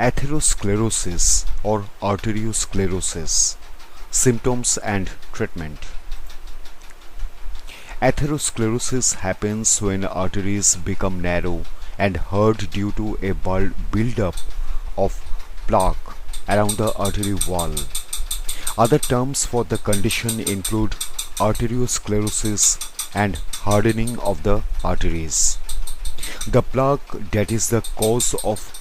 Atherosclerosis or arteriosclerosis. Symptoms and treatment. Atherosclerosis happens when arteries become narrow and hard due to a build-up of plaque around the artery wall. Other terms for the condition include arteriosclerosis and hardening of the arteries. The plaque that is the cause of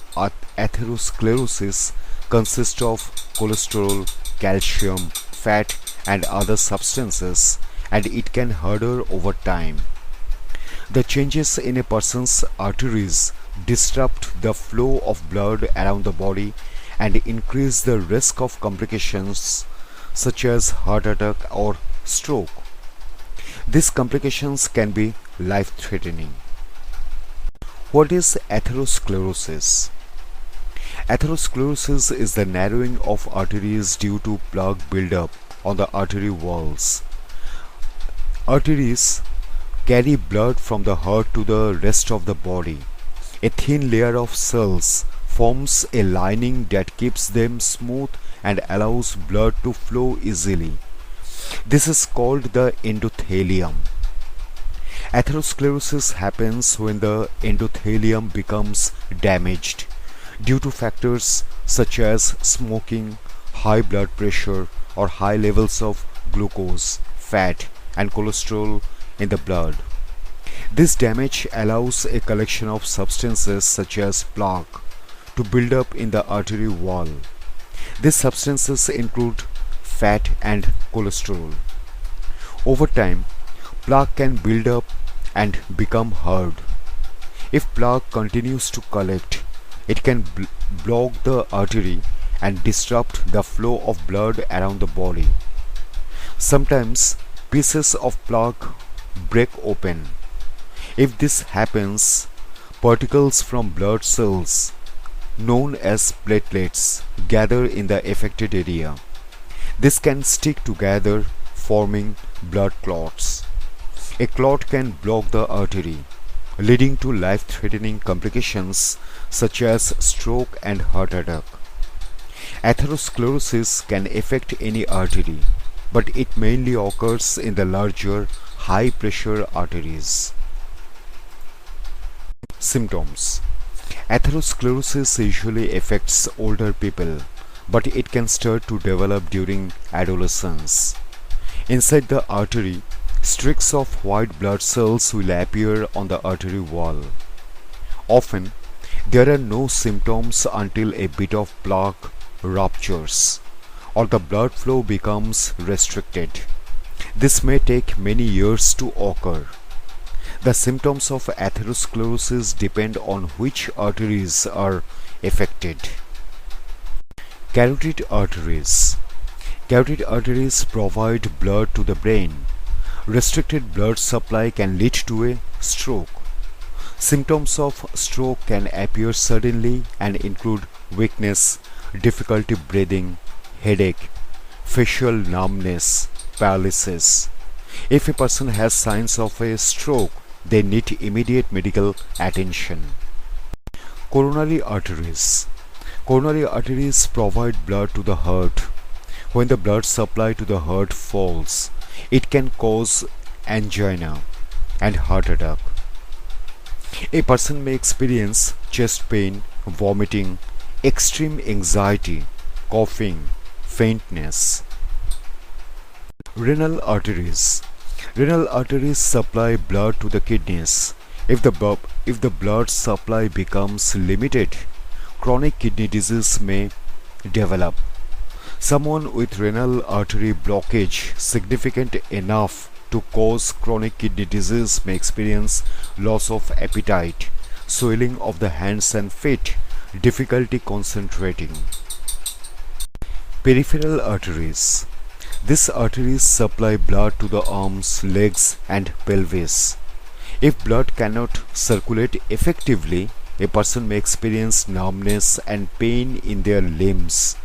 atherosclerosis consists of cholesterol, calcium, fat and other substances, and it can harden over time. The changes in a person's arteries disrupt the flow of blood around the body and increase the risk of complications such as heart attack or stroke. These complications can be life-threatening. What is atherosclerosis? Atherosclerosis is the narrowing of arteries due to plaque buildup on the artery walls. Arteries carry blood from the heart to the rest of the body. A thin layer of cells forms a lining that keeps them smooth and allows blood to flow easily. This is called the endothelium. Atherosclerosis happens when the endothelium becomes damaged due to factors such as smoking, high blood pressure, or high levels of glucose, fat, and cholesterol in the blood. This damage allows a collection of substances such as plaque to build up in the artery wall. These substances include fat and cholesterol. Over time, plaque can build up and become hard. If plaque continues to collect, it can block the artery and disrupt the flow of blood around the body. Sometimes pieces of plaque break open. If this happens, particles from blood cells known as platelets gather in the affected area. This can stick together, forming blood clots. A clot can block the artery, leading to life-threatening complications such as stroke and heart attack. Atherosclerosis can affect any artery, but it mainly occurs in the larger, high-pressure arteries. Symptoms. Atherosclerosis usually affects older people, but it can start to develop during adolescence. Inside the artery, streaks of white blood cells will appear on the artery wall. Often, there are no symptoms until a bit of plaque ruptures or the blood flow becomes restricted. This may take many years to occur. The symptoms of atherosclerosis depend on which arteries are affected. Carotid arteries. Carotid arteries provide blood to the brain. Restricted blood supply can lead to a stroke. Symptoms of stroke can appear suddenly and include weakness, difficulty breathing, headache, facial numbness, paralysis. If a person has signs of a stroke, they need immediate medical attention. Coronary arteries. Coronary arteries provide blood to the heart. When the blood supply to the heart falls, it can cause angina and heart attack. A person may experience chest pain, vomiting, extreme anxiety, coughing, faintness. Renal arteries. Renal arteries supply blood to the kidneys. If the blood supply becomes limited, chronic kidney disease may develop. Someone with renal artery blockage significant enough to cause chronic kidney disease may experience loss of appetite, swelling of the hands and feet, difficulty concentrating. Peripheral arteries. These arteries supply blood to the arms, legs and pelvis. If blood cannot circulate effectively, a person may experience numbness and pain in their limbs.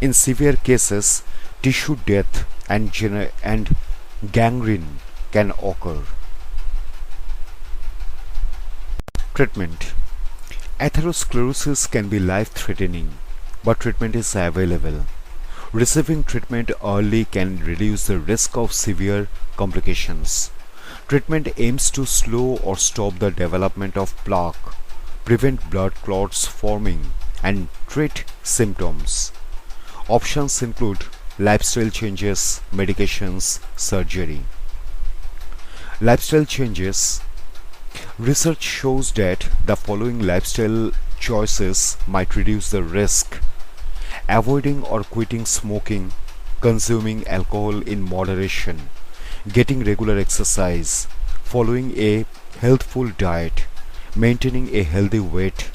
In severe cases, tissue death and gangrene can occur. Treatment. Atherosclerosis can be life-threatening, but treatment is available. Receiving treatment early can reduce the risk of severe complications. Treatment aims to slow or stop the development of plaque, prevent blood clots forming, and treat symptoms. Options include lifestyle changes, medications, surgery. Lifestyle changes. Research shows that the following lifestyle choices might reduce the risk: avoiding or quitting smoking, consuming alcohol in moderation, getting regular exercise, following a healthful diet, maintaining a healthy weight.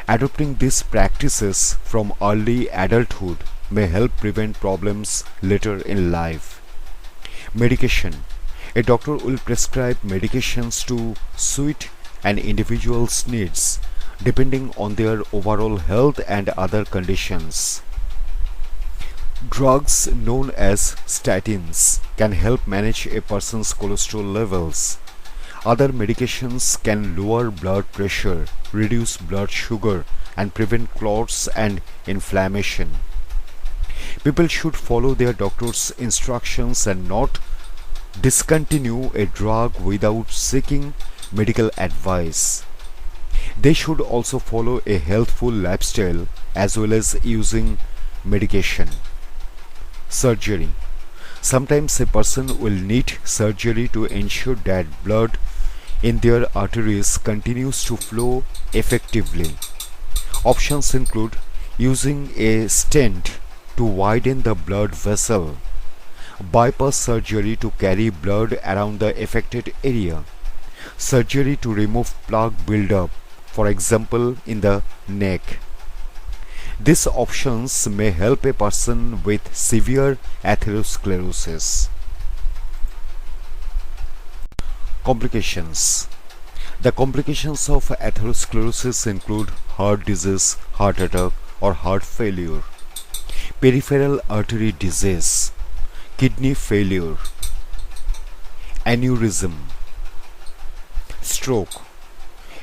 Adopting these practices from early adulthood may help prevent problems later in life. Medication. A doctor will prescribe medications to suit an individual's needs depending on their overall health and other conditions. Drugs known as statins can help manage a person's cholesterol levels. Other medications can lower blood pressure, reduce blood sugar, and prevent clots and inflammation. People should follow their doctor's instructions and not discontinue a drug without seeking medical advice. They should also follow a healthful lifestyle as well as using medication. Surgery. Sometimes a person will need surgery to ensure that blood in their arteries continues to flow effectively. Options include using a stent to widen the blood vessel, bypass surgery to carry blood around the affected area, surgery to remove plaque buildup, for example in the neck. These options may help a person with severe atherosclerosis. Complications. The complications of atherosclerosis include heart disease, heart attack or heart failure, peripheral artery disease, kidney failure, aneurysm, stroke,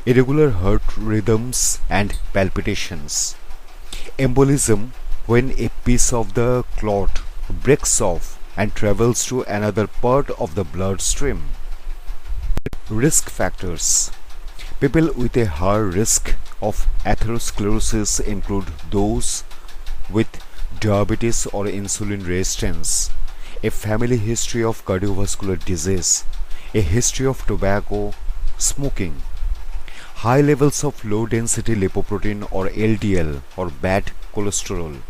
irregular heart rhythms and palpitations, embolism when a piece of the clot breaks off and travels to another part of the bloodstream. Risk factors. People with a higher risk of atherosclerosis include those with diabetes or insulin resistance, a family history of cardiovascular disease, a history of tobacco smoking, high levels of low density lipoprotein or LDL or bad cholesterol,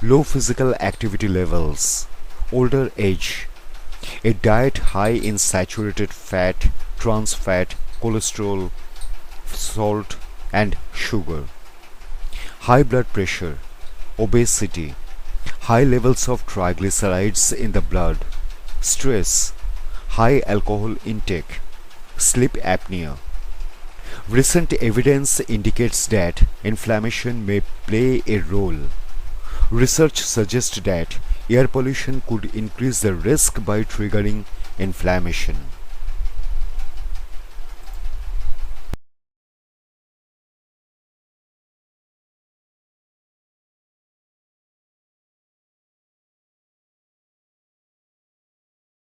low physical activity levels, older age, a diet high in saturated fat, trans fat, cholesterol, salt and sugar, high blood pressure, obesity, high levels of triglycerides in the blood, stress, high alcohol intake, sleep apnea. Recent evidence indicates that inflammation may play a role. Research suggests that air pollution could increase the risk by triggering inflammation.